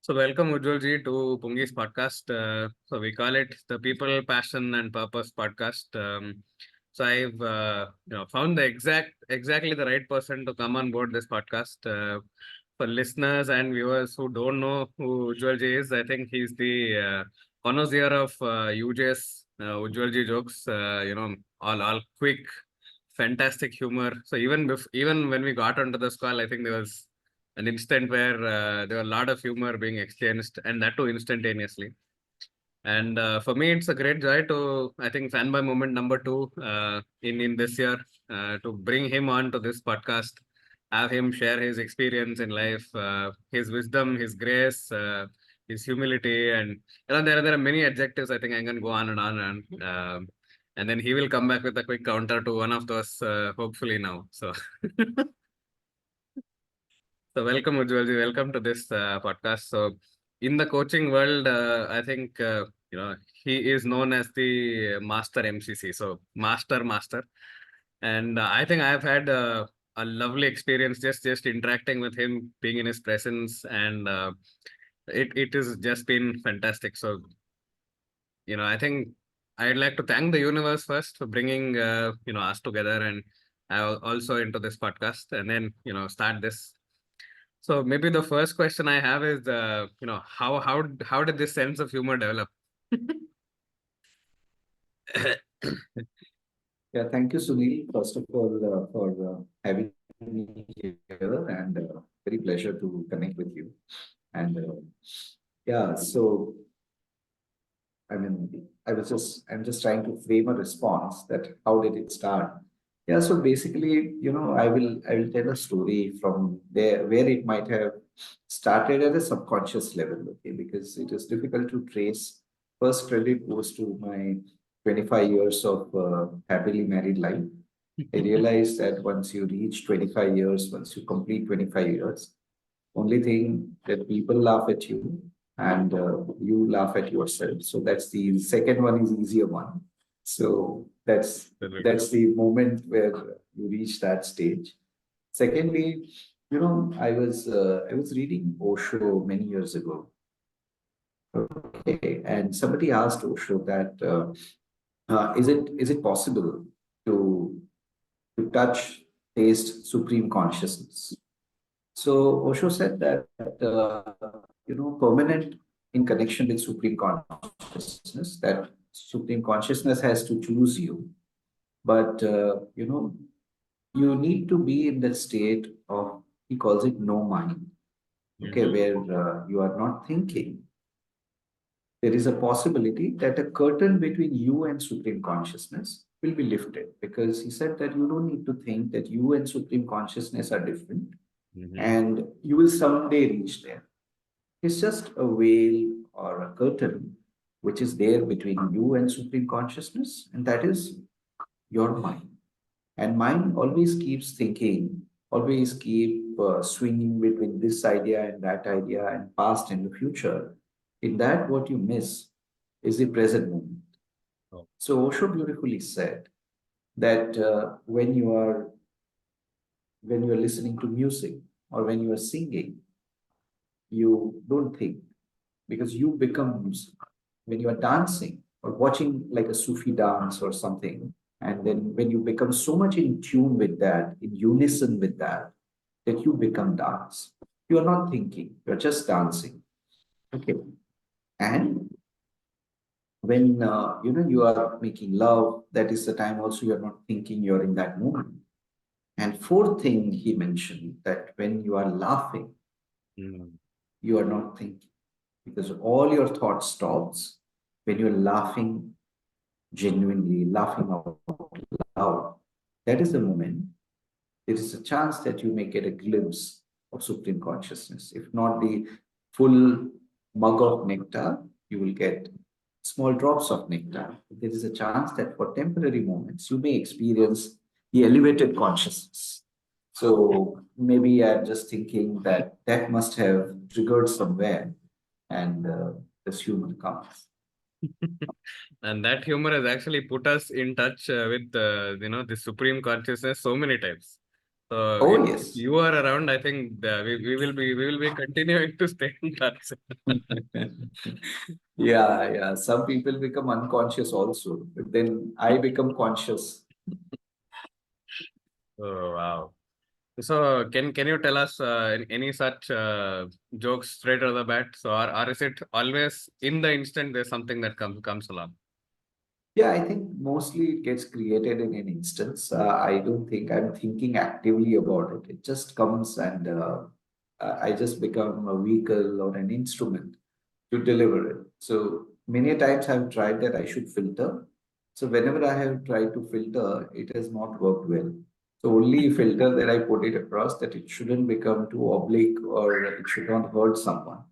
So welcome Ujjwal ji to Pungi's podcast. So we call it the People, Passion and Purpose podcast. So I've found the exactly the right person to come on board this podcast. For listeners and viewers who don't know who Ujjwal ji is, I think he's the connoisseur of UJS Ujjwal ji jokes. All quick, fantastic humor. So even when we got onto this call, I think there was an instant where there were a lot of humor being exchanged, and that too instantaneously. And for me, it's a great joy to, I think, fanboy moment number two in this year to bring him on to this podcast, have him share his experience in life, his wisdom, his grace, his humility, and there are many adjectives. I think I can go on and on, and then he will come back with a quick counter to one of those, hopefully now. So. So welcome, Ujjwalji. Welcome to this podcast. So, in the coaching world, I think he is known as the master MCC. So, master, and I think I've had a lovely experience just interacting with him, being in his presence, and it has just been fantastic. So, I think I'd like to thank the universe first for bringing us together and also into this podcast, and then start this. So maybe the first question I have is, how did this sense of humor develop? Yeah, thank you, Sunil, first of all, for having me here, and very pleasure to connect with you. And yeah, so I mean, I'm just trying to frame a response that how did it start? Yeah, so basically, I will tell a story from there where it might have started at a subconscious level, okay, because it is difficult to trace. First credit goes to my 25 years of happily married life. I realized that once you reach 25 years, once you complete 25 years, only thing that people laugh at you and you laugh at yourself. So that's the second one is easier one. So that's the moment where you reach that stage. Secondly, I was reading Osho many years ago. Okay, and somebody asked Osho that is it possible to touch, taste supreme consciousness? So Osho said that permanent in connection with supreme consciousness, that supreme consciousness has to choose you, but you need to be in the state of, he calls it no mind, okay, where you are not thinking. There is a possibility that a curtain between you and supreme consciousness will be lifted, because he said that you don't need to think that you and supreme consciousness are different, and you will someday reach there. It's just a veil or a curtain which is there between you and supreme consciousness, and that is your mind. And mind always keeps thinking, always keep swinging between this idea and that idea and past and the future. In that, what you miss is the present moment. Oh. So Osho beautifully said that when you are listening to music or when you are singing, you don't think, because you become music. When you are dancing or watching like a Sufi dance or something, and then when you become so much in tune with that, in unison with that, that you become dance. You are not thinking, you're just dancing. Okay. And when you are making love, that is the time also you're not thinking, you're in that moment. And fourth thing he mentioned, that when you are laughing, you are not thinking, because all your thought stops when you're laughing genuinely, laughing out loud. That is the moment. There is a chance that you may get a glimpse of supreme consciousness. If not the full mug of nectar, you will get small drops of nectar. There is a chance that for temporary moments you may experience the elevated consciousness. So maybe I'm just thinking that that must have triggered somewhere, and this humor comes. And that humor has actually put us in touch with the supreme consciousness so many times. So Oh, if yes. you are around, I think we will be continuing to stay in touch. Yeah, yeah. Some people become unconscious also, but then I become conscious. Oh wow. So can you tell us any such jokes straight out of the bat? So or is it always in the instant there's something that comes along? Yeah, I think mostly it gets created in an instance. I don't think I'm thinking actively about it. It just comes and I just become a vehicle or an instrument to deliver it. So many times I've tried that I should filter. So whenever I have tried to filter, it has not worked well. So only filter that I put it across that it shouldn't become too oblique or it should not hurt someone.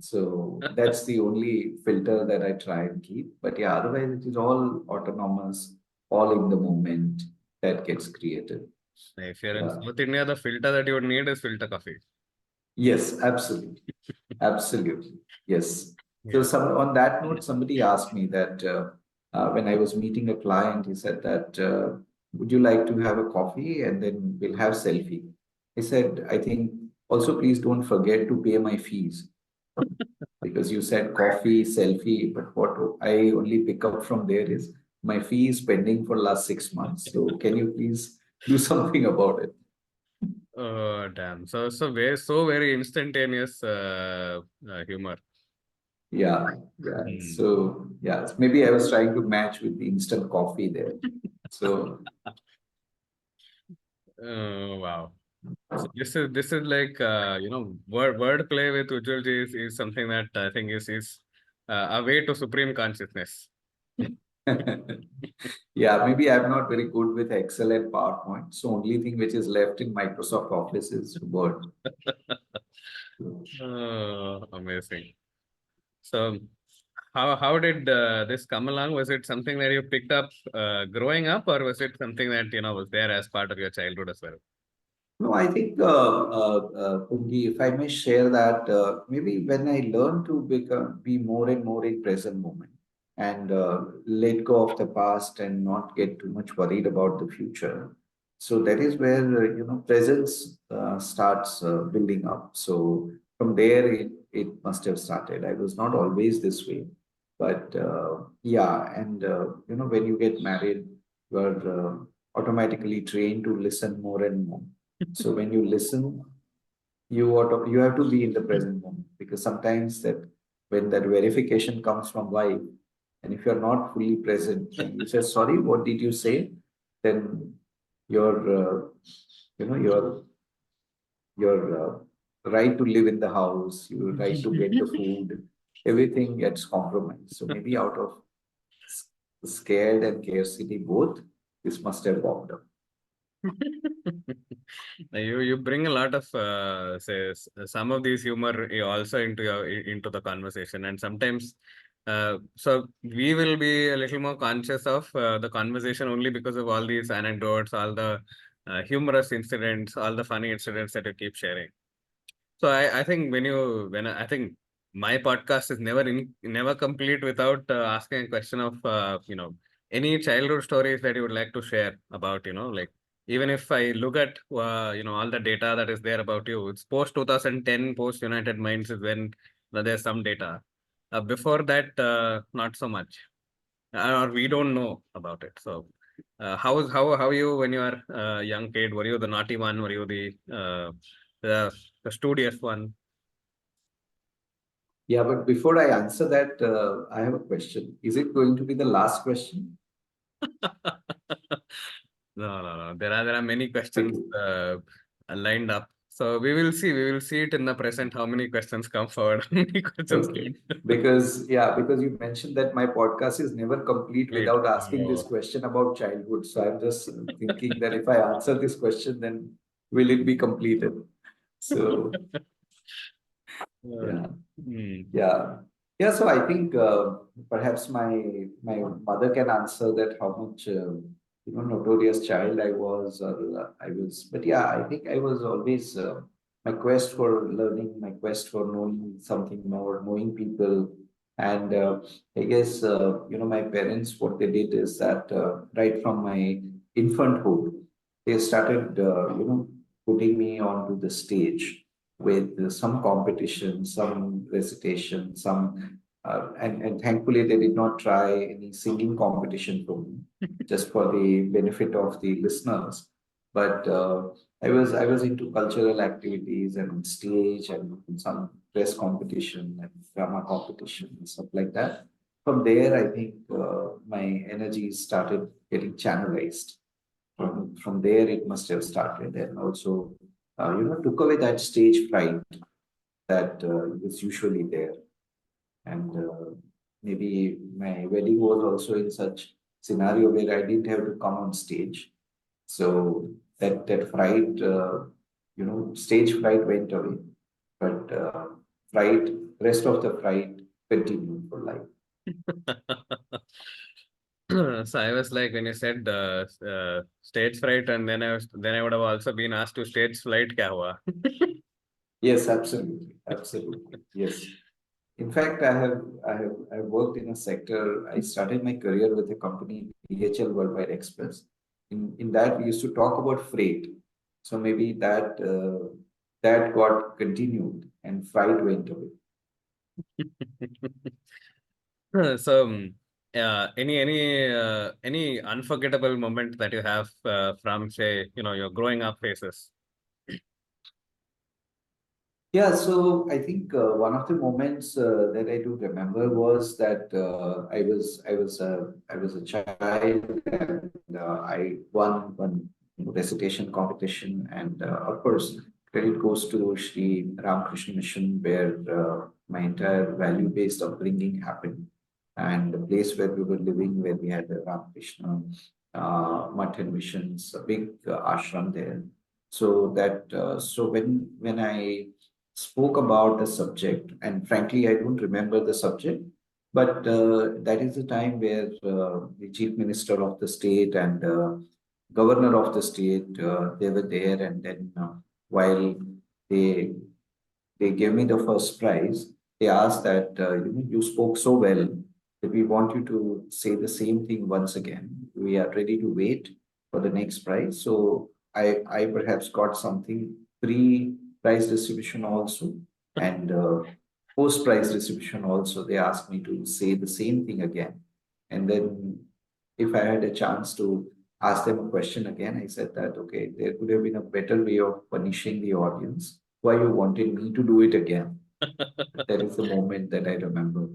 So that's the only filter that I try and keep. But yeah, otherwise it is all autonomous, all in the moment that gets created. If you're in Yeah. South India, the filter that you would need is filter coffee. Yes, absolutely. Absolutely. Yes. So Yeah. some on that note, somebody asked me that when I was meeting a client, he said that would you like to have a coffee and then we'll have selfie. I said, I think also please don't forget to pay my fees because you said coffee, selfie, but what I only pick up from there is my fee is pending for last 6 months. So can you please do something about it? Oh damn. So very instantaneous humor. Yeah, yeah. Hmm. So yeah, maybe I was trying to match with the instant coffee there. So Oh wow. So this is like word play with Ujjwal is something that I think is a way to supreme consciousness. yeah, maybe I'm not very good with Excel and PowerPoint. So only thing which is left in Microsoft Office is Word. Oh, amazing. So how did this come along? Was it something that you picked up growing up, or was it something that was there as part of your childhood as well? No, I think, Pungi, if I may share that, maybe when I learn to be more and more in present moment and let go of the past and not get too much worried about the future. So that is where, presence starts building up. So from there, it must have started. I was not always this way, but yeah, and, when you get married, you are automatically trained to listen more and more. So when you listen, you have to be in the present moment because sometimes that when that verification comes from wife, and if you're not fully present and you say sorry, what did you say? Then your your right to live in the house, your right to get the food, everything gets compromised. So maybe out of scared and scarcity both, this must have popped up. You bring a lot of some of these humor also into the conversation, and sometimes so we will be a little more conscious of the conversation only because of all these anecdotes, all the humorous incidents, all the funny incidents that you keep sharing. So I think I think my podcast is never complete without asking a question of any childhood stories that you would like to share about like even if I look at all the data that is there about you, it's post 2010, post United Minds is when there's some data. Before that, not so much, or we don't know about it. So how are you when you are a young kid? Were you the naughty one? Were you the, the studious one? Yeah, but before I answer that, I have a question. Is it going to be the last question? No. There are many questions Bec- lined up. So we will see. We will see it in the present. How many questions come forward? How many questions Okay. lead? Because, yeah, because you mentioned that my podcast is never complete Wait. without asking this Oh. question about childhood. So I'm just thinking that if I answer this question, then will it be completed? So, Uh, yeah. hmm. Yeah. Yeah, so I think perhaps my mother can answer that how much notorious child I was or I was. But yeah, I think I was always my quest for learning, my quest for knowing something more, knowing people, and I guess my parents what they did is that right from my infanthood. they started, putting me onto the stage with some competition, some recitation, and thankfully they did not try any singing competition for me, just for the benefit of the listeners. But I was into cultural activities and on stage and some press competition and drama competition and stuff like that. From there, I think my energy started getting channelized. From there, it must have started, and also, took away that stage fright that is usually there. And maybe my wedding was also in such scenario where I didn't have to come on stage. So that fright, stage fright went away, but rest of the fright continued for life. So I was like, when you said stage fright, and then I would have also been asked to stage flight kya hua? Yes, absolutely, absolutely, yes. In fact, I've worked in a sector. I started my career with a company, DHL Worldwide Express. In that, we used to talk about freight. So maybe that got continued and freight went away. So, any unforgettable moment that you have from, say, your growing up phases? Yeah, so I think one of the moments that I do remember was that I was a child, and I won one recitation competition, and of course credit goes to Sri Ramakrishna Mission, where my entire value-based upbringing happened, and the place where we were living, where we had the Ramakrishna Mutt and missions, a big ashram there. So when I spoke about the subject, and frankly, I don't remember the subject, but that is the time where the chief minister of the state and governor of the state, they were there, and then while they they gave me the first prize. They asked that you spoke so well that we want you to say the same thing once again. We are ready to wait for the next prize. So I perhaps got something pre prize distribution also, and post prize distribution also. They asked me to say the same thing again, and then if I had a chance to ask them a question again, I said that okay, there could have been a better way of punishing the audience, why you wanted me to do it again. That is the moment that I remember.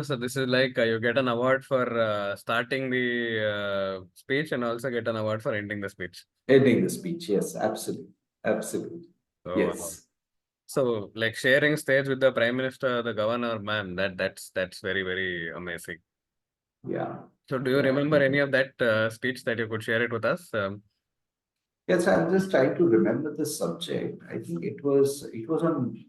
So this is like you get an award for starting the speech, and also get an award for ending the speech. Ending the speech, yes, absolutely, absolutely, So wow. yes, So like sharing stage with the prime minister, the governor, man, that's very, very amazing. yeah, So do you yeah. remember any of that speech that you could share it with us? Yes, I'm just trying to remember the subject. I think it was on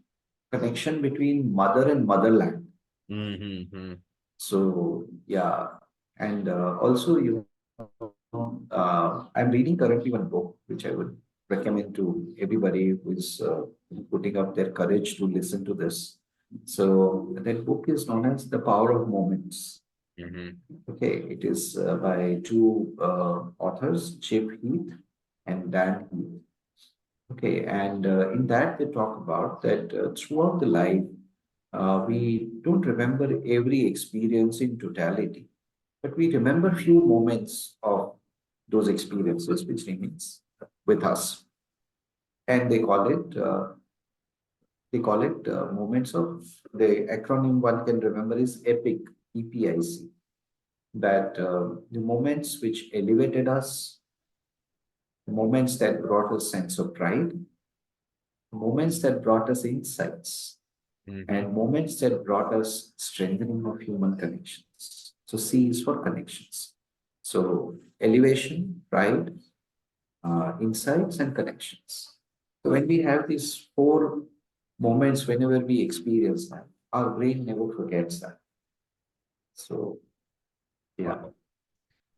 connection between mother and motherland. Mm-hmm. So yeah, and also I'm reading currently one book which I would recommend to everybody who is putting up their courage to listen to this. So that book is known as The Power of Moments. Mm-hmm. Okay, it is by two authors, Chip Heath and Dan Heath. Okay, and in that they talk about that throughout the life, we don't remember every experience in totality, but we remember few moments of those experiences which remains with us, and they call it moments of, the acronym one can remember is EPIC, EPIC, that the moments which elevated us, the moments that brought us sense of pride, moments that brought us insights, Mm-hmm. and moments that brought us strengthening of human connections. So C is for connections. So elevation, pride, insights, and connections. So when we have these four moments, whenever we experience that, our brain never forgets that. So yeah. Wow.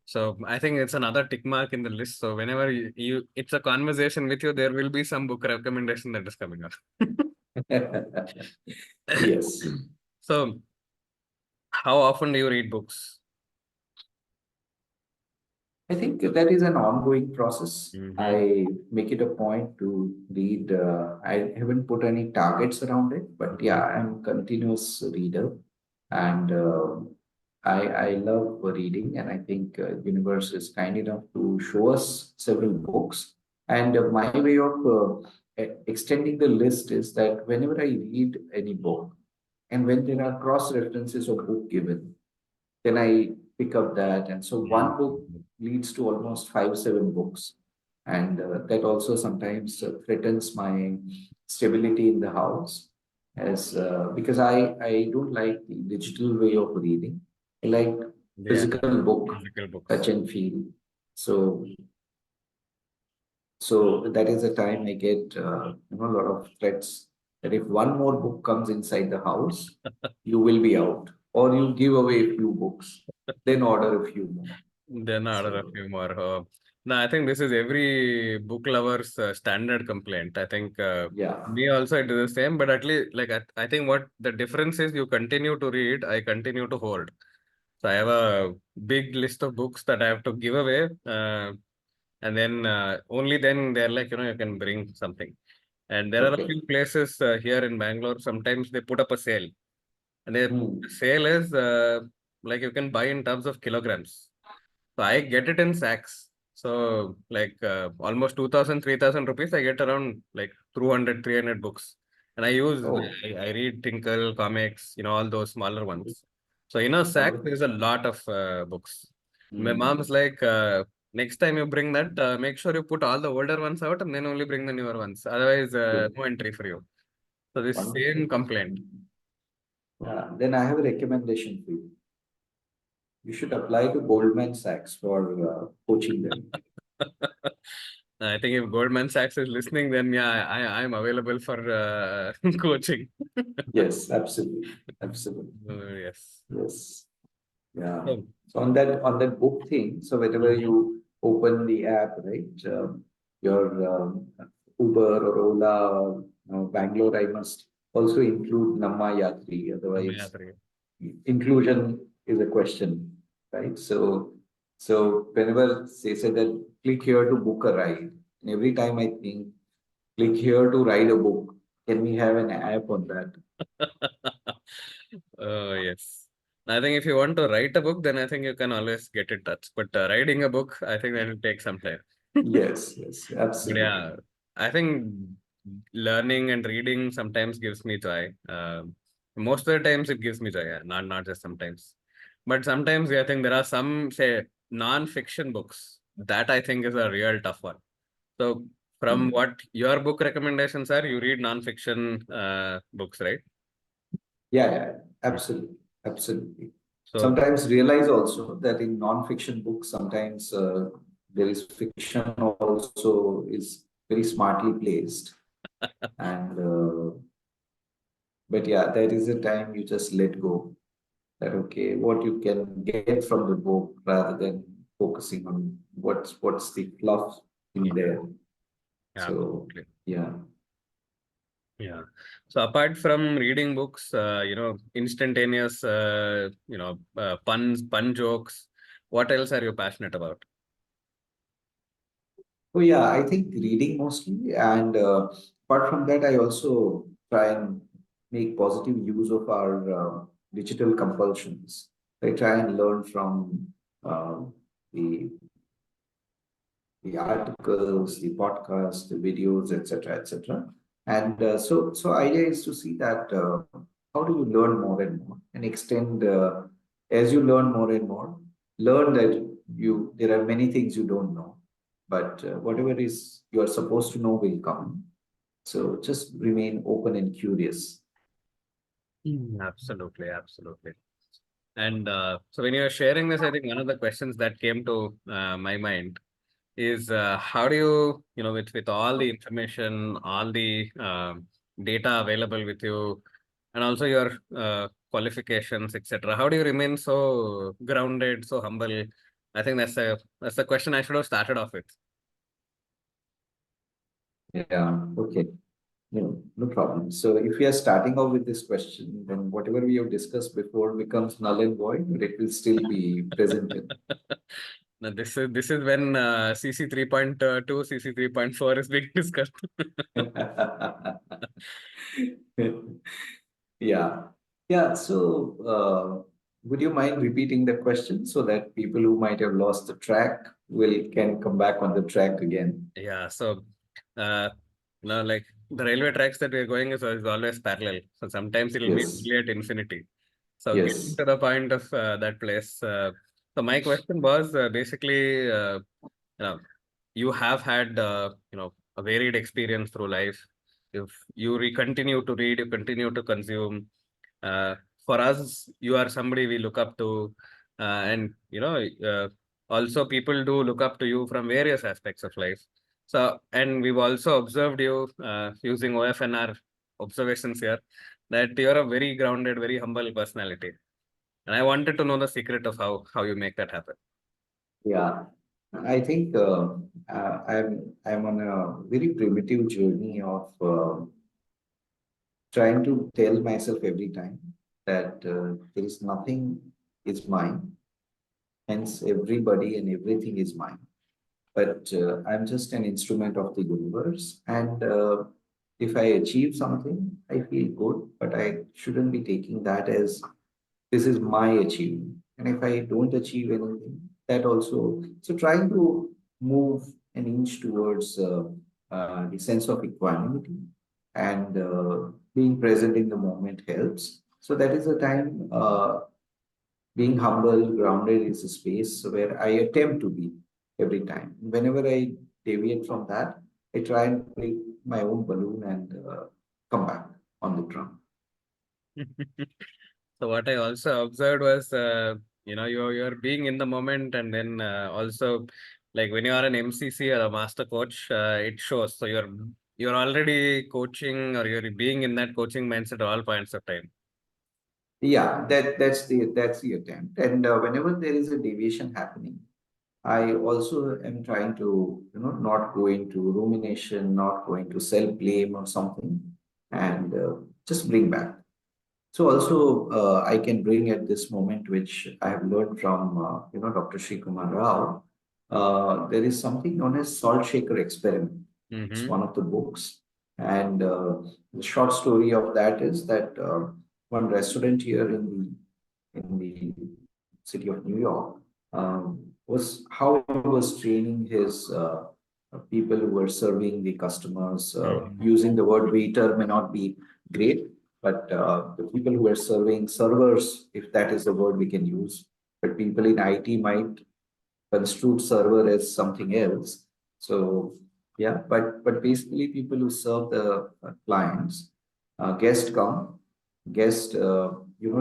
So I think it's another tick mark in the list. So whenever it's a conversation with you, there will be some book recommendation that is coming up. Yes. So how often do you read books? I think that is an ongoing process. Mm-hmm. I make it a point to read. I haven't put any targets around it, but yeah, I'm a continuous reader, and I love reading, and I think universe is kind enough to show us several books. And my way of extending the list is that whenever I read any book, and when there are cross references of book given, then I pick up that. And so one book leads to almost 5, 7 books. And that also sometimes threatens my stability in the house as because I don't like the digital way of reading. I like Yeah, physical book, physical books. touch and feel. So so that is the time I get a lot of threats that if one more book comes inside the house, you will be out, or you give away a few books, then order a few more. Then order a So few more. No, I think this is every book lover's standard complaint. I think yeah, me also I do the same, but at least like I think what the difference is, you continue to read, I continue to hold. So I have a big list of books that I have to give away, and then only then they're like, you can bring something. And there are a okay. few places here in Bangalore. Sometimes they put up a sale, and the Hmm. sale is like you can buy in terms of kilograms. So I get it in sacks. So like almost 2,000, 3,000 rupees, I get around like 200, 300 books. And Oh, I read Tinkle, comics, all those smaller ones. So in a all sack, right. there's a lot of books. My Hmm. mom's like, next time you bring that, make sure you put all the older ones out and then only bring the newer ones. Otherwise, Good. no entry for you. So this Wonderful. same complaint. Hmm. Yeah. Then I have a recommendation for you. You should apply to Goldman Sachs for coaching them. I think if Goldman Sachs is listening, then yeah, I'm available for coaching. Yes, absolutely. Absolutely. Yes. Yes. Yeah. So, So on that book thing, so whenever mhm. you open the app, right, your Uber or Ola or Bangalore, I must also include Namma Yatri. Yeah, Otherwise, three. inclusion is a question, right? So whenever they say that click here to book a ride, and every time I think click here to ride a book, can we have an app on that? Oh, yes. I think if you want to write a book, then I think you can always get it touched. But writing a book, I think that will take some time. Yes, yes, But absolutely. yeah, I think learning and reading sometimes gives me joy. Most of the times it gives me joy, yeah, not just sometimes. But sometimes yeah, I think there are some say non-fiction books that I think is a real tough one. So from Hmm. what your book recommendations are, you read non-fiction books, right? Yeah, yeah, Mm. absolutely, absolutely. So Sometimes realize also that in non-fiction books, sometimes there is fiction also is very smartly placed. And but yeah, there is a time you just let go. That okay, what you can get from the book rather than focusing on what's the fluff in yeah, there. So absolutely. yeah. Yeah. So apart from reading books, instantaneous, pun jokes, what else are you passionate about? Oh yeah, I think reading mostly, and apart from that, I also try and make positive use of our digital compulsions. I try and learn from uh, the the articles, the podcasts, the videos, etc., etc. And so idea is to see that how do you learn more and more and extend as you learn more and more, learn that you there are many things you don't know, but whatever is you are supposed to know will come. So just remain open and curious. Absolutely, absolutely. And so when you're sharing this, I think one of the questions that came to my mind is how do you, with all the information, all the data available with you, and also your qualifications, etc. How do you remain so grounded, so humble? I think that's the question I should have started off with. Yeah. Okay. No, no problem. So if we are starting off with this question, then whatever we have discussed before becomes null and void, but it will still be present in. Now this is when CC 3.2, CC 3.4 is being discussed. Yeah. Yeah. So, would you mind repeating the question so that people who might have lost the track can come back on the track again? Yeah, so uh, now like the railway tracks that we're going is always parallel. So sometimes it'll meet Yes. only at infinity. So getting Yes. to the point of that place. So my question was basically, you know, you have had a varied experience through life. If you continue to read, you continue to consume. Uh, for us, you are somebody we look up to, and also people do look up to you from various aspects of life. So, and we've also observed you using OFNR observations here that you're a very grounded, very humble personality. And I wanted to know the secret of how you make that happen. Yeah. I think I'm on a very primitive journey of trying to tell myself every time that there is nothing is mine. Hence, everybody and everything is mine. But I'm just an instrument of the universe. And if I achieve something, I feel good, but I shouldn't be taking that as this is my achievement. And if I don't achieve anything, that also, so trying to move an inch towards the sense of equanimity and being present in the moment helps. So that is the time being humble, grounded is a space where I attempt to be every time. Whenever I deviate from that, I try and break my own balloon and come back on the drum. So what I also observed was, you're being in the moment, and then also like when you are an MCC or a master coach, it shows. So you're already coaching or you're being in that coaching mindset at all points of time. Yeah, that's the attempt. And whenever there is a deviation happening, I also am trying to, not go into rumination, not go into self-blame or something, and just bring back. So also I can bring at this moment, which I have learned from Dr. Sri Kumar Rao. There is something known as salt shaker experiment. It's Mm-hmm. one of the books, and the short story of that is that one restaurant here in the city of New York was how he was training his people who were serving the customers. Mm-hmm. Using the word waiter may not be great, but the people who are serving servers, if that is the word we can use, but people in IT might construe server as something else. So yeah, but basically people who serve the clients, guests come, guests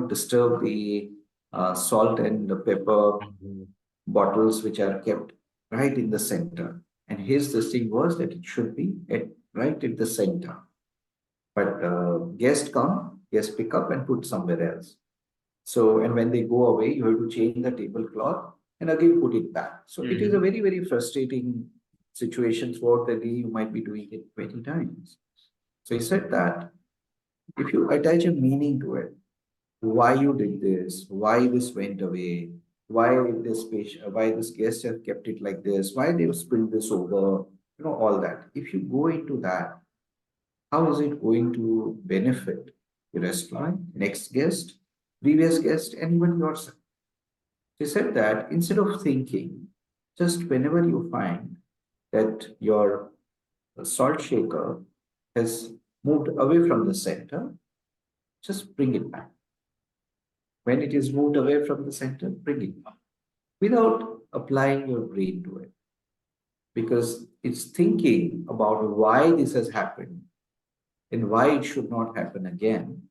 disturb the salt and the pepper Mm-hmm. bottles which are kept right in the center. And his this thing was that it should be right at the center. But guests come, guests pick up and put somewhere else. So, and when they go away, you have to change the tablecloth and again put it back. So it is a Mm-hmm. very, very frustrating situation throughout the day. You might be doing it 20 times. So he said that if you attach a meaning to it, why you did this, why this went away, why this guest have kept it like this, why they've spilled this over, all that. If you go into that, how is it going to benefit the restaurant, next guest, previous guest, and even yourself? She said that instead of thinking, just whenever you find that your salt shaker has moved away from the center, just bring it back. When it is moved away from the center, bring it back without applying your brain to it. Because it's thinking about why this has happened and why it should not happen again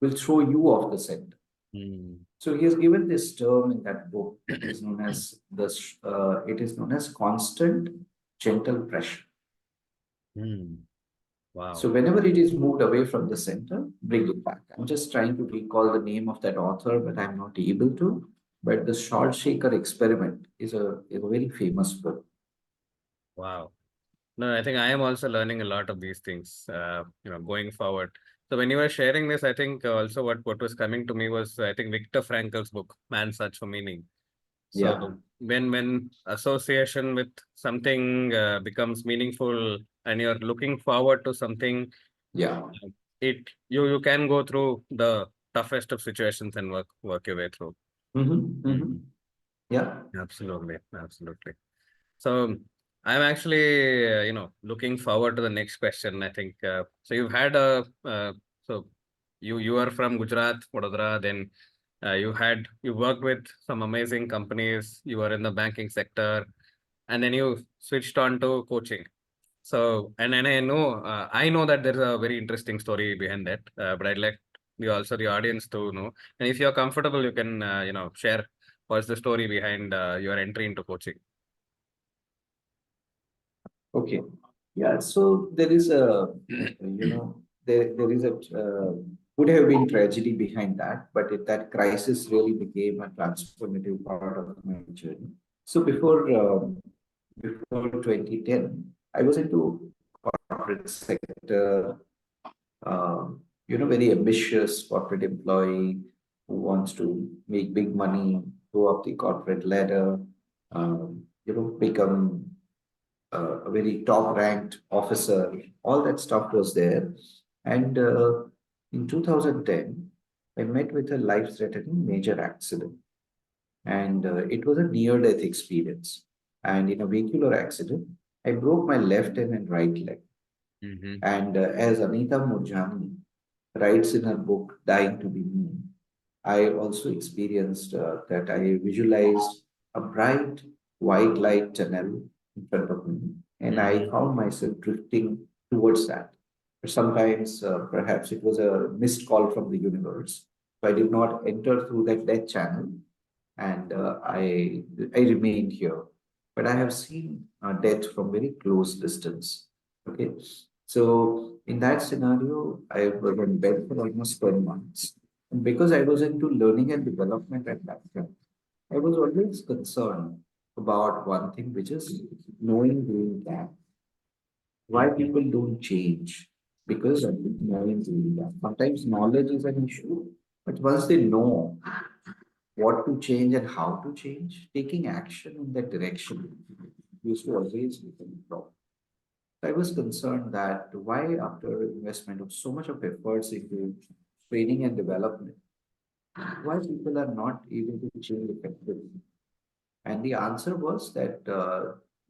will throw you off the center. Mm-hmm. So he has given this term in that book. It is known as constant gentle pressure. Mm-hmm. So Wow. whenever it is moved away from the center, bring it back. I'm just trying to recall the name of that author, but I'm not able to. But the salt shaker experiment is a very famous book. Wow. No, I think I am also learning a lot of these things, going forward. So when you were sharing this, I think also what was coming to me was, I think, Viktor Frankl's book, Man's Search for Meaning. So Yeah, when association with something becomes meaningful and you're looking forward to something, yeah. it you can go through the toughest of situations and work your way through. Mm-hmm, mm-hmm. Mhm. Yeah. Absolutely, absolutely. So I'm actually, looking forward to the next question. I think so. You've had a so you are from Gujarat, Vadodara. Then you worked with some amazing companies. You were in the banking sector, and then you switched on to coaching. So and I know that there's a very interesting story behind that. But I'd like the audience to know. And if you're comfortable, you can share what's the story behind your entry into coaching. Okay. Yeah. So there is a, there is a, would have been tragedy behind that, but that crisis really became a transformative part of my journey. So before 2010, I was into corporate sector, very ambitious corporate employee who wants to make big money, go up the corporate ladder, become a very top ranked officer. All that stuff was there. And in 2010, I met with a life threatening major accident. And it was a near death experience. And in a vehicular accident, I broke my left hand and right leg. Mm-hmm. And as Anita Murjani writes in her book, Dying to Be Me, I also experienced that I visualized a bright white light tunnel in front of me, and I Mm-hmm. found myself drifting towards that. But sometimes, perhaps it was a missed call from the universe. So I did not enter through that death channel, and I remained here. But I have seen death from very close distance. Okay, so in that scenario, I was in bed for almost 10 months, and because I was into learning and development at that time, I was always concerned about one thing, which is knowing doing that. Why Mm-hmm. people don't change? Because of knowing doing that. Sometimes knowledge is an issue, but once they know what to change and how to change, taking action in that direction used to always become a problem. I was concerned that why, after investment of so much of efforts into training and development, why people are not able to change effectively. And the answer was that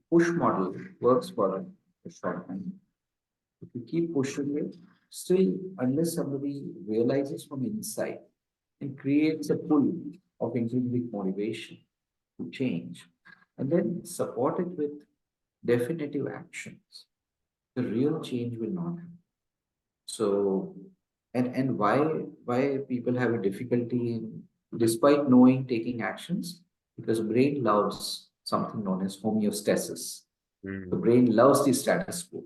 push model works for a short time. If you keep pushing it, still, unless somebody realizes from inside and creates a pull of intrinsic motivation to change, and then support it with definitive actions, the real change will not happen. So, and why people have a difficulty in, despite knowing taking actions, because brain loves something known as homeostasis. The brain loves the status quo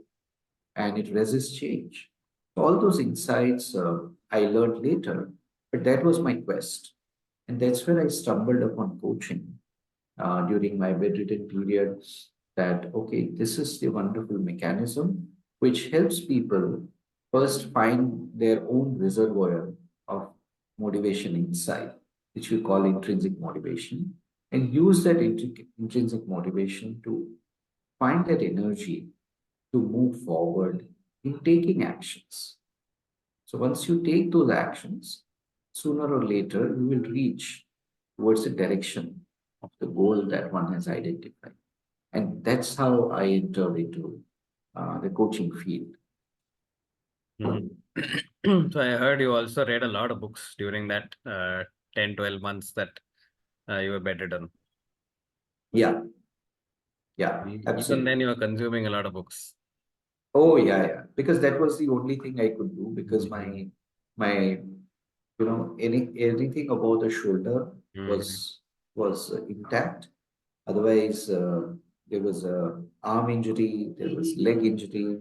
and it resists change. All those insights I learned later, but that was my quest, and that's where I stumbled upon coaching during my bedridden period. That okay, this is the wonderful mechanism which helps people first find their own reservoir of motivation inside, which we call intrinsic motivation, and use that intrinsic motivation to find that energy to move forward in taking actions. So once you take those actions, sooner or later you will reach towards the direction of the goal that one has identified. And that's how I entered into the coaching field. Mhm. So I heard you also read a lot of books during that 10, 12 months that you were bedridden. Yeah, yeah, Even then, absolutely. you were consuming a lot of books. Oh yeah, yeah. Because that was the only thing I could do because Mm-hmm. my anything above the shoulder Mm-hmm. was intact. Otherwise, there was a arm injury, there was leg injury,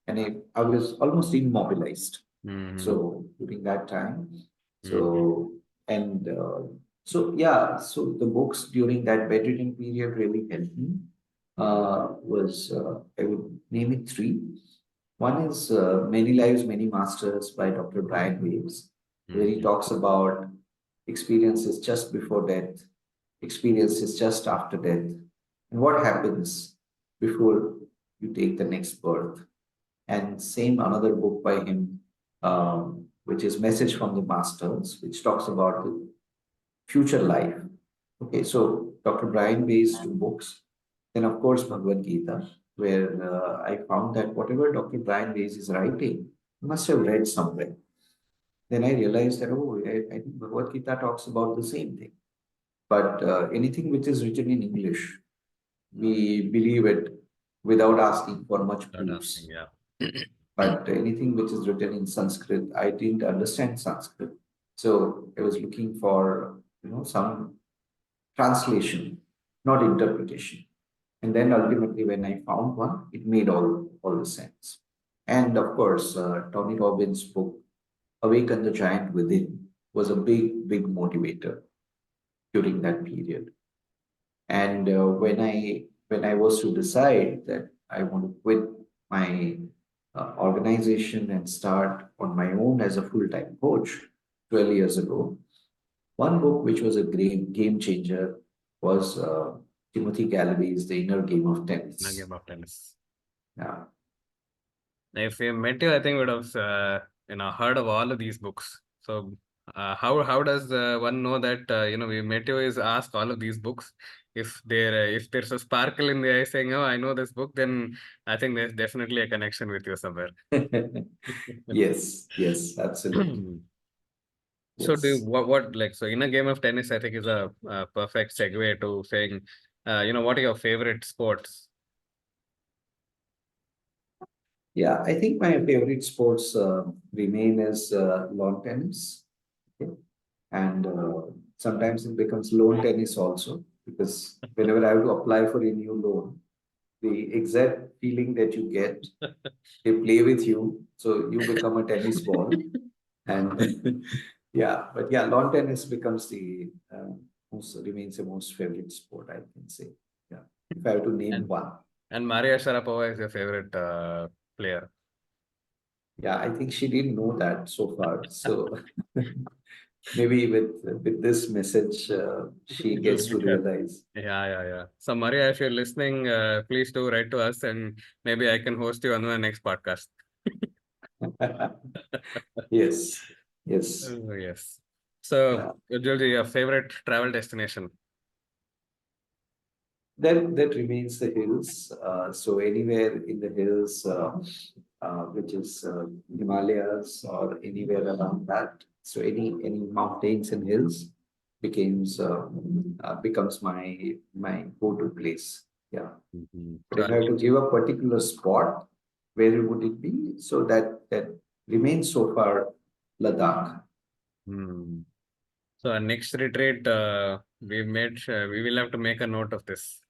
and I was almost immobilized. Mm-hmm. So during that time, Mm-hmm. so and so yeah, so the books during that bedridden period really helped me. Was I would name it three. One is Many Lives, Many Masters by Dr. Brian Weiss, where he Mm-hmm. talks about experiences just before death, experience is just after death, and what happens before you take the next birth. And same another book by him, which is Message from the Masters, which talks about the future life. Okay, so Dr. Brian Bay's two books. Then, of course, Bhagavad Gita, where I found that whatever Dr. Brian Bayes is writing, I must have read somewhere. Then I realized that, oh, I think Bhagavad Gita talks about the same thing. But anything which is written in English, we believe it without asking for much Not asking, proofs. yeah. But anything which is written in Sanskrit, I didn't understand Sanskrit. So I was looking for, some translation, not interpretation. And then ultimately, when I found one, it made all the sense. And of course, Tony Robbins' book, Awaken the Giant Within, was a big motivator during that period. And when I was to decide that I want to quit my organization and start on my own as a full-time coach 12 years ago, one book which was a great game changer was Timothy Galloway's The Inner Game of In a Tennis. game of tennis. Yeah. If we met you, I think we would have heard of all of these books. So how does one know that we met you is ask all of these books. If there's a sparkle in the eye saying, oh, I know this book, then I think there's definitely a connection with you somewhere. Yes, absolutely. So Yes. what like so in a game of tennis, I think is a perfect segue to saying, what are your favorite sports? Yeah, I think my favorite sports remain as lawn tennis. Okay? And sometimes it becomes lawn tennis also, because whenever I have to apply for a new loan, the exact feeling that you get, they play with you, so you become a tennis ball. And yeah, but yeah, lawn tennis becomes the most remains the most favorite sport, I can say. Yeah, if I have to name And one. and Maria Sharapova is your favorite player. Yeah, I think she didn't know that so far. So maybe with this message, she It will gets to hit her. realize. Yeah. So Maria, if you're listening, please do write to us, and maybe I can host you on my next podcast. Yes, yes. Oh, yes. So, Yeah. Ujjwalji, your favorite travel destination? That remains the hills. So anywhere in the hills, which is Himalayas or anywhere around that. So any mountains and hills becomes my go-to place. Yeah. Mhm. But So, if I have to give a particular spot, where would it be? So that remains so far Ladakh. hmm. So our next retreat, we will have to make a note of this.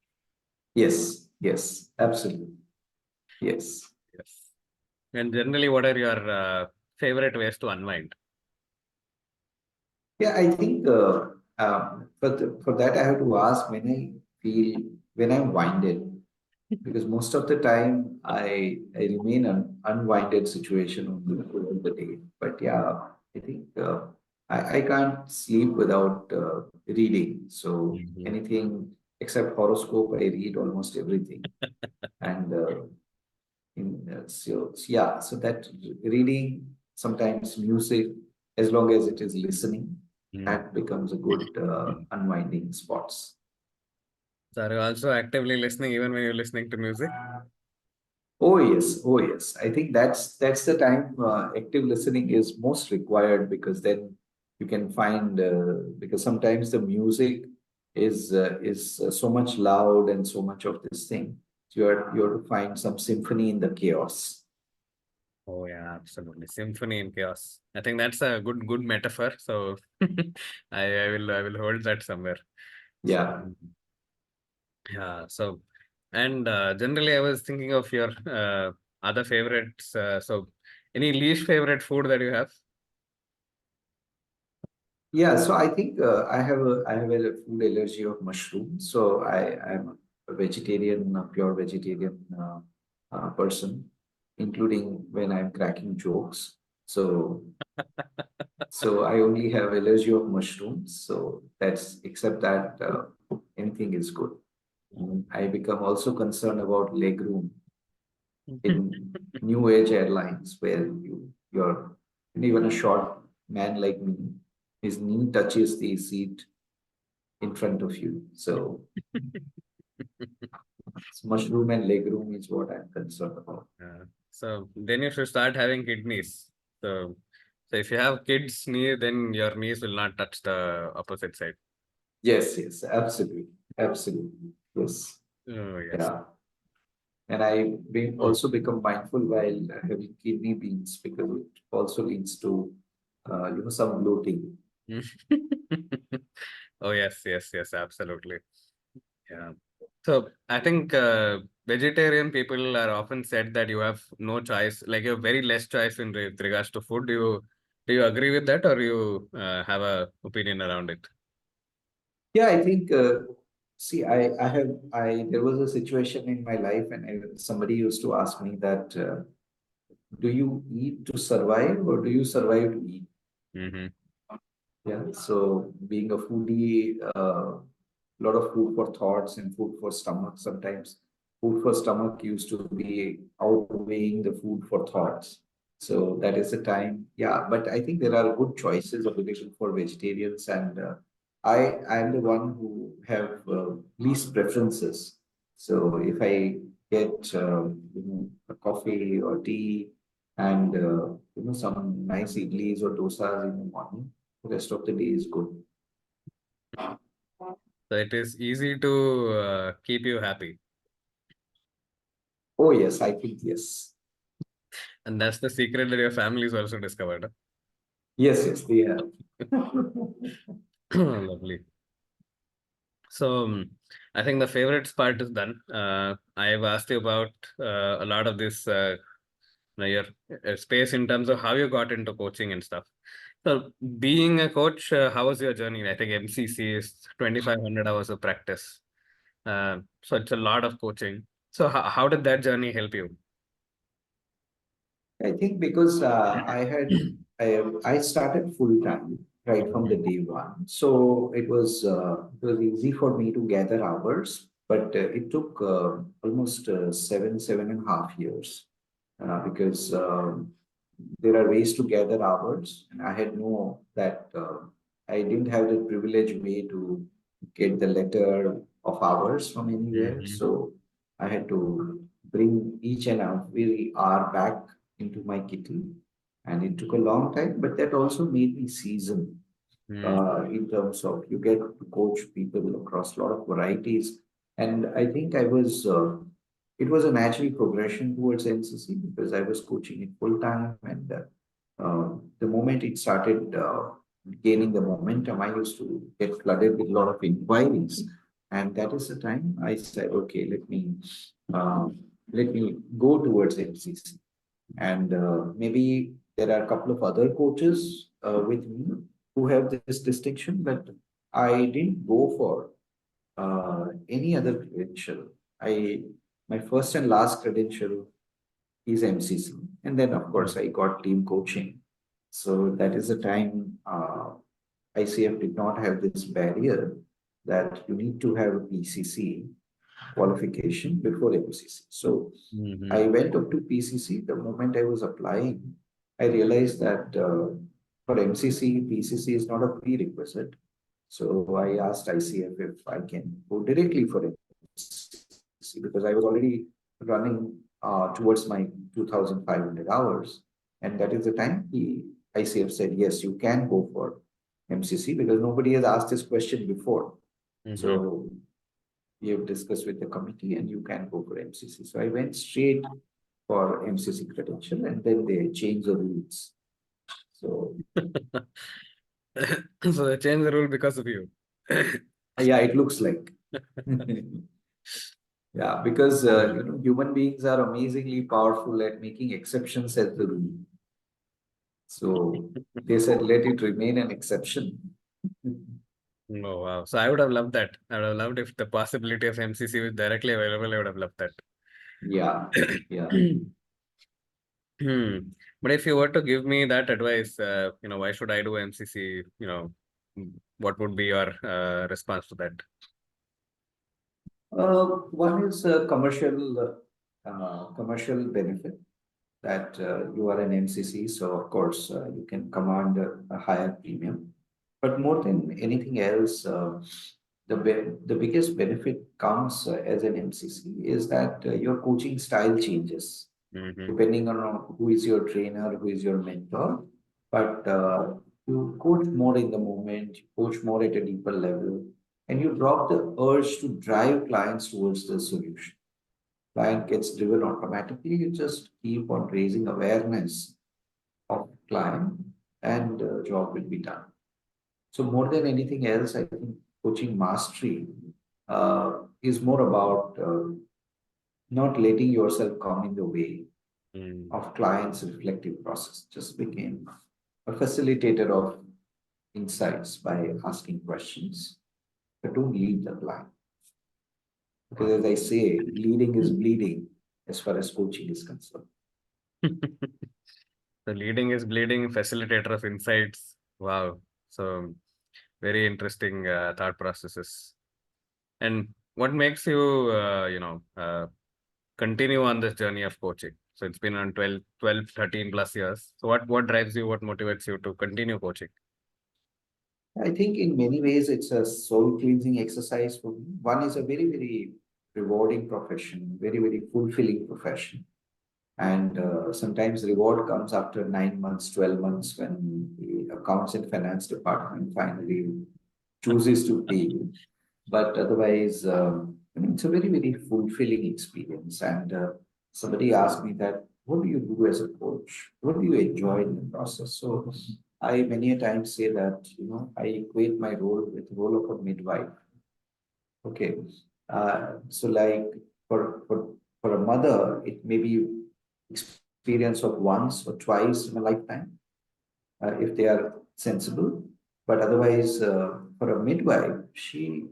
Yes, absolutely. Yes. Yes. And generally, what are your favorite ways to unwind? Yeah, I think for that I have to ask when I'm winded, because most of the time I remain an unwinded situation over the day. But yeah, I think I can't sleep without reading. So Mhm. anything except horoscope, I read almost everything. And so that reading, sometimes music, as long as it is listening, Mm. that becomes a good unwinding spots. So are you also actively listening even when you're listening to music? Oh yes. I think that's the time active listening is most required, because then you can find because sometimes the music is so much loud and so much of this thing. So you have to find some symphony in the chaos. Oh yeah, absolutely. Symphony in chaos. I think that's a good metaphor. So I will hold that somewhere. So Yeah. yeah. So and generally I was thinking of your other favorites. So any least favorite food that you have? Yeah, so I think I have a food allergy of mushrooms. So I'm a vegetarian, a pure vegetarian person, including when I'm cracking jokes. So I only have allergy of mushrooms. So that's except that. anything is good. I become also concerned about legroom in new age airlines where you're even a short man like me, his knee touches the seat in front of you. So mushroom and legroom is what I'm concerned about. So then you should start having kidneys. So, so if you have kids' knee, then your knees will not touch the opposite side. Yes, yes, absolutely. Absolutely. Yes. Oh, yes. Yeah. And I also become mindful while having kidney beans because it also leads to some bloating. Oh, yes, yes, yes, absolutely. Yeah. So I think vegetarian people are often said that you have no choice, like you have very less choice in with regards to food. Do you agree with that, or you have a opinion around it? Yeah, I think see, there was a situation in my life and somebody used to ask me that do you eat to survive or do you survive to eat? Mm-hmm. Yeah, so being a foodie, lot of food for thoughts and food for stomach. Sometimes food for stomach used to be outweighing the food for thoughts. So that is the time. Yeah, but I think there are good choices available for vegetarians, and I am the one who have least preferences. So if I get a coffee or tea and some nice idlis or dosas in the morning, the rest of the day is good. So it is easy to keep you happy, Oh yes, I think yes. and that's the secret that your family is also discovered. Yes, yes, they have. Lovely. So I think the favorites part is done. I've asked you about a lot of this, your space in terms of how you got into coaching and stuff. So being a coach, how was your journey? I think MCC is 2,500 hours of practice. So it's a lot of coaching. So how did that journey help you? I think because I started full time right from the day one, so it was easy for me to gather hours, but it took almost 7.5 years because there are ways to gather hours, and I had know that I didn't have the privileged way to get the letter of hours from anywhere, Mm-hmm. so I had to bring each and every hour back into my kitty, and it took a long time, but that also made me seasoned in terms of you get to coach people across a lot of varieties. And I think it was a natural progression towards NCC because I was coaching it full time. And the moment it started gaining the momentum, I used to get flooded with a lot of inquiries. And that is the time I said, okay, let me go towards NCC. And maybe there are a couple of other coaches with me who have this distinction, but I didn't go for any other credential. I My first and last credential is MCC, and then of course I got team coaching. So that is the time ICF did not have this barrier that you need to have a PCC qualification before MCC. So Mm-hmm. I went up to PCC. The moment I was applying, I realized that for MCC, PCC is not a prerequisite. So I asked ICF if I can go directly for MCC because I was already running towards my 2,500 hours. And that is the time the ICF said, yes, you can go for MCC because nobody has asked this question before. Mm-hmm. So we have discussed with the committee and you can go for MCC. So I went straight for MCC credential and then they changed the rules. So So they changed the rule because of you. yeah, it looks like. Yeah, because human beings are amazingly powerful at making exceptions as the rule. So they said, let it remain an exception. Oh, wow. So I would have loved that. I would have loved if the possibility of MCC was directly available. I would have loved that. Yeah, yeah. Hmm. But if you were to give me that advice, why should I do MCC? What would be your response to that? One is commercial benefit that you are an MCC, so of course you can command a higher premium. But more than anything else, the biggest benefit comes as an MCC is that your coaching style changes Mm-hmm. depending on who is your trainer, who is your mentor. But you coach more in the moment, you coach more at a deeper level, and you drop the urge to drive clients towards the solution. Client gets driven automatically. You just keep on raising awareness of client, and job will be done. So more than anything else, I think coaching mastery is more about not letting yourself come in the way Mm. of client's reflective process. Just became a facilitator of insights by asking questions, but don't lead the client. Because as I say, leading is bleeding as far as coaching is concerned. The leading is bleeding, facilitator of insights. Wow. So very interesting thought processes. And what makes you, continue on this journey of coaching? So it's been on 13 plus years. So what drives you, what motivates you to continue coaching? I think in many ways it's a soul cleansing exercise for me. One is a very, very rewarding profession, very, very fulfilling profession. And sometimes reward comes after 9 months, 12 months when the accounts and finance department finally chooses to pay you. But otherwise, I mean, it's a very, very fulfilling experience. And somebody asked me that, what do you do as a coach? What do you enjoy in the process? So I many a times say that, I equate my role with the role of a midwife. Okay. So like for a mother, it may be experience of once or twice in a lifetime, if they are sensible. But otherwise, for a midwife, she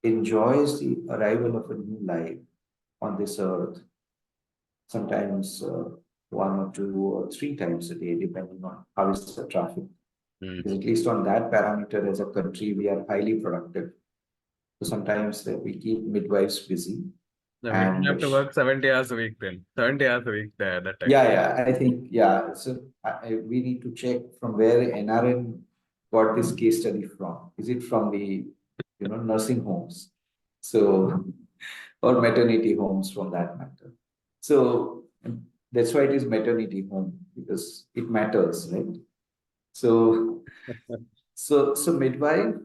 enjoys the arrival of a new life on this earth, sometimes one or two or three times a day, depending on how is the traffic. Because Mm. at least on that parameter, as a country, we are highly productive. So sometimes we keep midwives busy. No, we don't And have to work 70 hours a week then. 70 hours a week there that time. yeah, I think, yeah. So we need to check from where NRN got this case study from. Is it from the, nursing homes? So, or maternity homes for that matter. So that's why it is maternity home because it matters, right? So, so midwife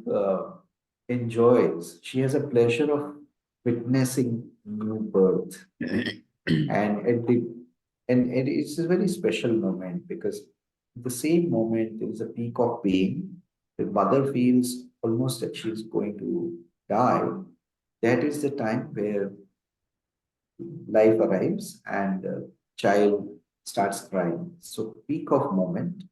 enjoys. She has a pleasure of witnessing new birth, and at the and it's a very special moment because at the same moment there is a peak of pain. The mother feels almost that she's going to die. That is the time where life arrives and the child starts crying. So peak of moment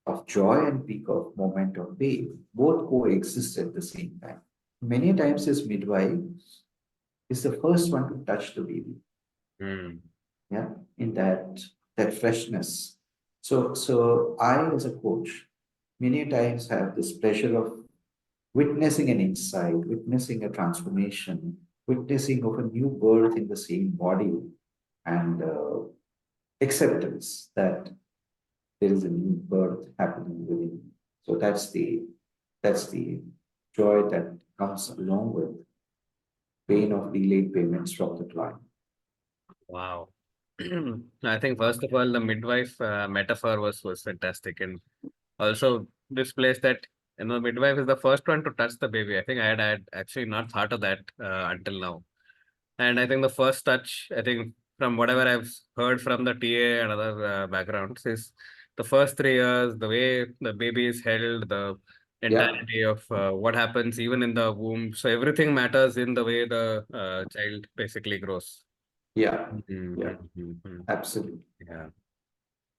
of joy and peak of moment of pain both coexist at the same time. Many times this midwife is the first one to touch the baby. Mm. Yeah, in that freshness. So I as a coach many times have this pleasure of witnessing an insight, witnessing a transformation, witnessing of a new birth in the same body, and acceptance that there is a new birth happening within me. So that's the joy that comes along with pain of delayed payments from the client. Wow. I think first of all, the midwife metaphor was fantastic, and also displays that midwife is the first one to touch the baby. I think I had actually not thought of that until now. And I think the first touch, I think from whatever I've heard from the TA and other backgrounds, is the first 3 years, the way the baby is held, the Yeah, entirety of what happens even in the womb. So everything matters in the way the child basically grows. yeah, Mhm, yeah, mhm, mhm. absolutely. Yeah.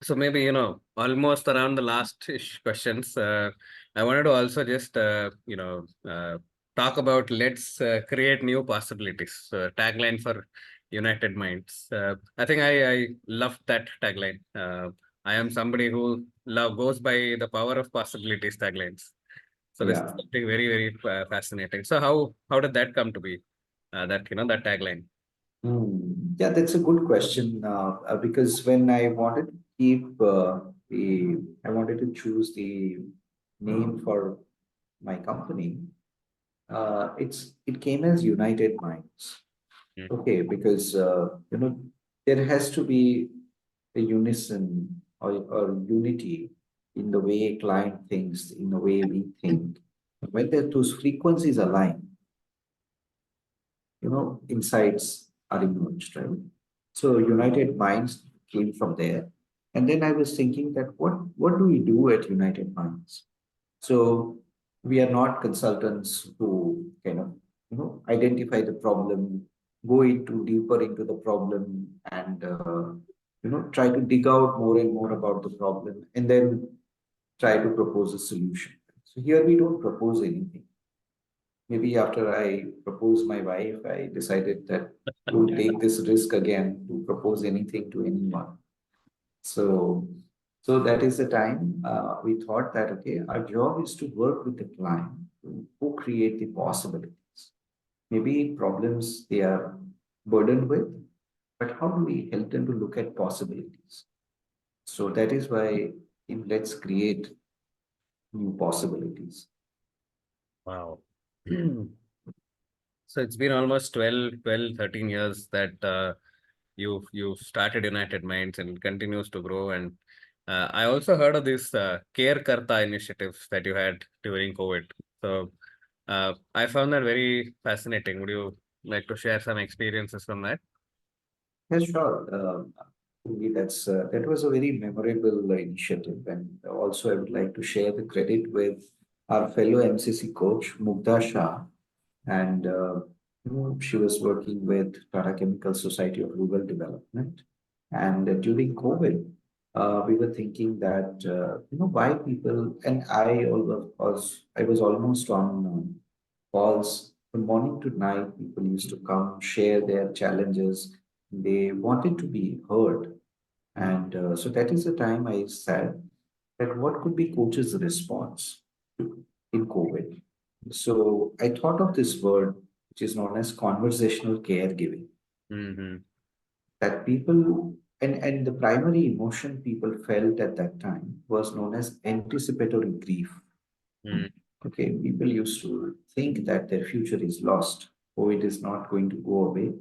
So maybe, almost around the last-ish questions, I wanted to also just, talk about let's create new possibilities, tagline for United Minds. I think I love that tagline. I am somebody who goes by the power of possibilities taglines. So this is Yeah. something very, very fascinating. So how did that come to be? that that tagline? Yeah, that's a good question. Because when I wanted to keep I wanted to choose the name for my company. It came as United Minds. Mm, Okay, because there has to be a unison or unity in the way a client thinks, in the way we think. When those frequencies align, insights are emerged, right? So United Minds came from there. And then I was thinking that what do we do at United Minds? So we are not consultants who kind of, identify the problem, go into deeper into the problem and, try to dig out more and more about the problem and then try to propose a solution. So here we don't propose anything. Maybe after I proposed my wife, I decided that we'll take this risk again to propose anything to anyone. So, so that is the time we thought that okay, our job is to work with the client to co-create the possibilities. Maybe problems they are burdened with, but how do we help them to look at possibilities? So that is why in Let's Create New Possibilities. wow. So it's been almost 13 years that you've started United Minds and it continues to grow. And I also heard of this Care Karta initiative that you had during COVID. So I found that very fascinating. Would you like to share some experiences from that? Yes, sure. Indeed, that was a very memorable initiative, and also I would like to share the credit with our fellow MCC coach Mugdha Shah, and she was working with Tata Chemical Society of Rural Development. And during COVID, we were thinking that why people and I was almost on calls from morning to night. People used to come share their challenges. They wanted to be heard, and so that is the time I said that what could be coach's response in COVID. So I thought of this word, which is known as conversational caregiving, Mm-hmm. that people and the primary emotion people felt at that time was known as anticipatory grief. Mm-hmm. Okay, people used to think that their future is lost, or it is not going to go away,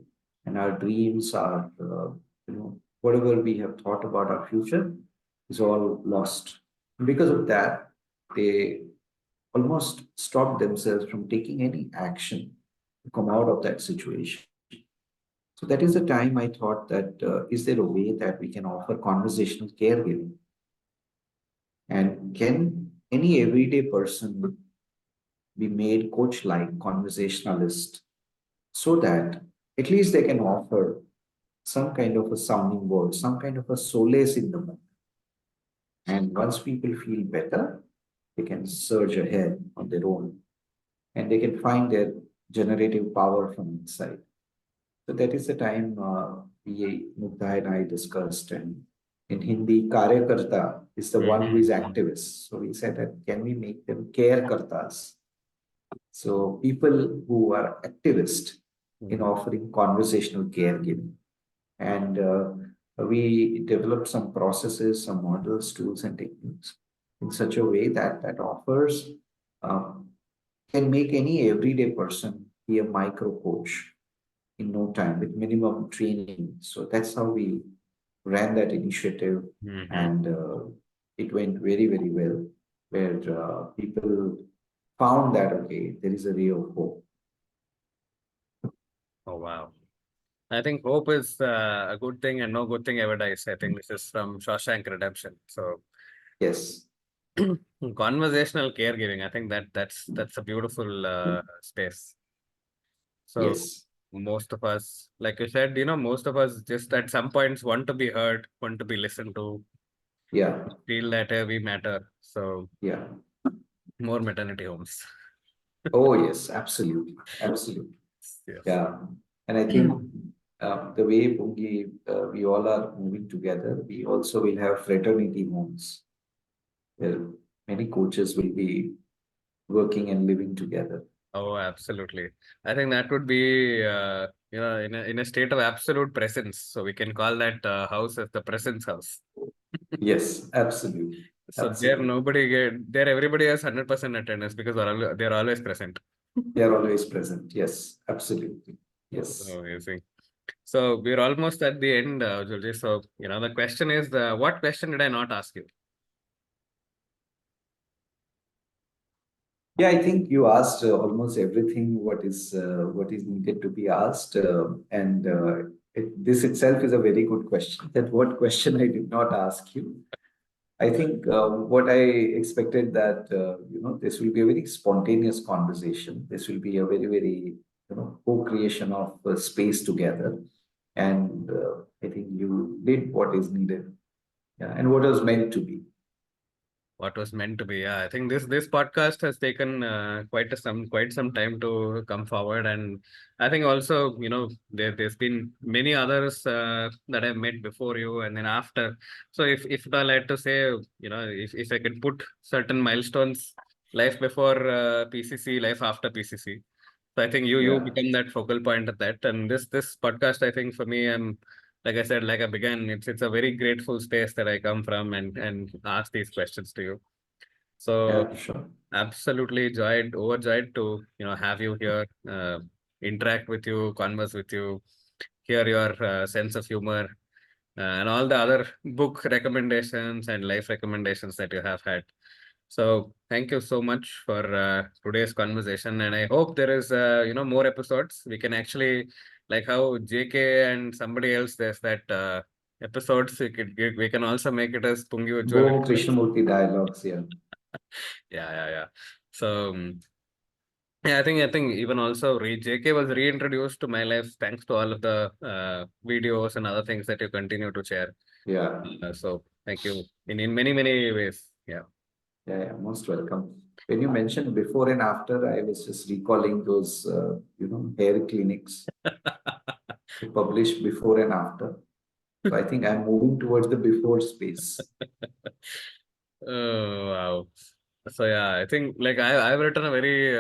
and our dreams are, whatever we have thought about our future is all lost. Because of that, they almost stopped themselves from taking any action to come out of that situation. So that is the time I thought that is there a way that we can offer conversational caregiving? And can any everyday person be made coach-like conversationalist so that at least they can offer some kind of a sounding board, some kind of a solace in the moment. And once people feel better, they can surge ahead on their own and they can find their generative power from inside. So that is the time Mugdha and I discussed. And in Hindi, Karyakarta is the one who is Mm-hmm. activist. So we said that can we make them care kartas? So people who are activists in Mm-hmm. offering conversational caregiving. And we developed some processes, some models, tools, and techniques in such a way that offers um, can make any everyday person be a micro coach in no time with minimum training. So that's how we ran that initiative, Mm-hmm. and it went very, very well, where people found that, okay, there is a ray of hope. Oh, wow. I think hope is a good thing and no good thing ever dies. I think this is from Shawshank Redemption. So Yes, conversational caregiving, I think that's a beautiful space. So yes, most of us, like you said, most of us just at some points want to be heard, want to be listened to, yeah, feel that we matter. So yeah. more maternity homes. Oh, yes, absolutely, absolutely. Yes. Yeah. And I think the way Bungi, we all are moving together, we also will have fraternity homes where many coaches will be working and living together. Oh, absolutely. I think that would be, in a state of absolute presence. So we can call that house as the presence house. Yes, absolutely. So Absolutely. there everybody has 100% attendance because they're always present. They are always present. Yes, absolutely. So Yes. amazing. So we're almost at the end, Julji. So, the question is, what question did I not ask you? Yeah, I think you asked almost everything what is needed to be asked, and this itself is a very good question. That what question I did not ask you. I think what I expected that this will be a very spontaneous conversation. This will be a very co-creation of space together, and I think you did what is needed, yeah, and what was meant to be. What was meant to be. Yeah, I think this podcast has taken quite some time to come forward, and I think also there's been many others that I've met before you and then after. So if I like to say, if I can put certain milestones, life before PCC, life after PCC. So I think you Yeah, become that focal point of that, and this podcast, I think for me, I'm like I said, like I began, it's a very grateful space that I come from and ask these questions to you. So yeah, sure. absolutely overjoyed to have you here, interact with you, converse with you, hear your sense of humor, and all the other book recommendations and life recommendations that you have had. So thank you so much for today's conversation, and I hope there is more episodes. We can actually, like how JK and somebody else, there's that episodes. We can also make it as Pungi Ujjaval Bo episodes. Krishnamurti dialogues here. Yeah. So yeah, I think even also JK was reintroduced to my life thanks to all of the videos and other things that you continue to share. Yeah, So thank you in many ways. Yeah. yeah, most welcome. When you mentioned before and after, I was just recalling those, hair clinics to publish before and after. So I think I'm moving towards the before space. Oh, wow. So yeah, I think like I've written a very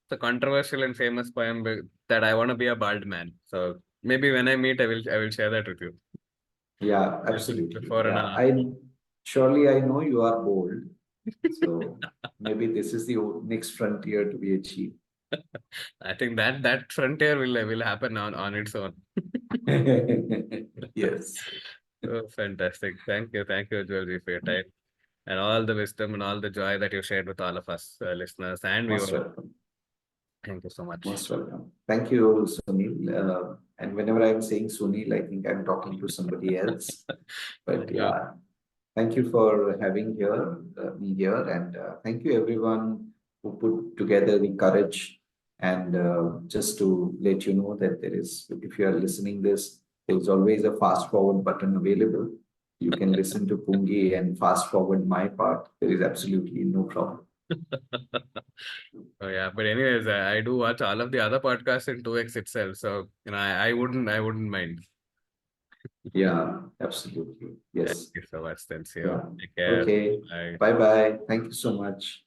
the controversial and famous poem that I want to be a bald man. So maybe when I meet, I will share that with you. Yeah, Just absolutely. before and Yeah, after. I surely I know you are bold. So maybe this is the next frontier to be achieved. I think that frontier will happen on its own. Yes, Oh, fantastic. Thank you, Georgie, for your time and all the wisdom and all the joy that you shared with all of us, listeners and most viewers. welcome. Thank you so much. Most welcome. Thank you, Sunil. And whenever I'm saying Sunil, I think I'm talking to somebody else. But Yeah. yeah, thank you for having me here, and thank you everyone who put together the courage. And just to let you know that there is, if you are listening this, there is always a fast forward button available. You can listen to Pungi and fast forward my part. There is absolutely no problem. Oh yeah, but anyways, I do watch all of the other podcasts in 2x itself, so I wouldn't mind. Yeah, absolutely. Thank Yes. you so much. Then see you. Yeah. Take care. Okay. Bye. Bye bye. Thank you so much.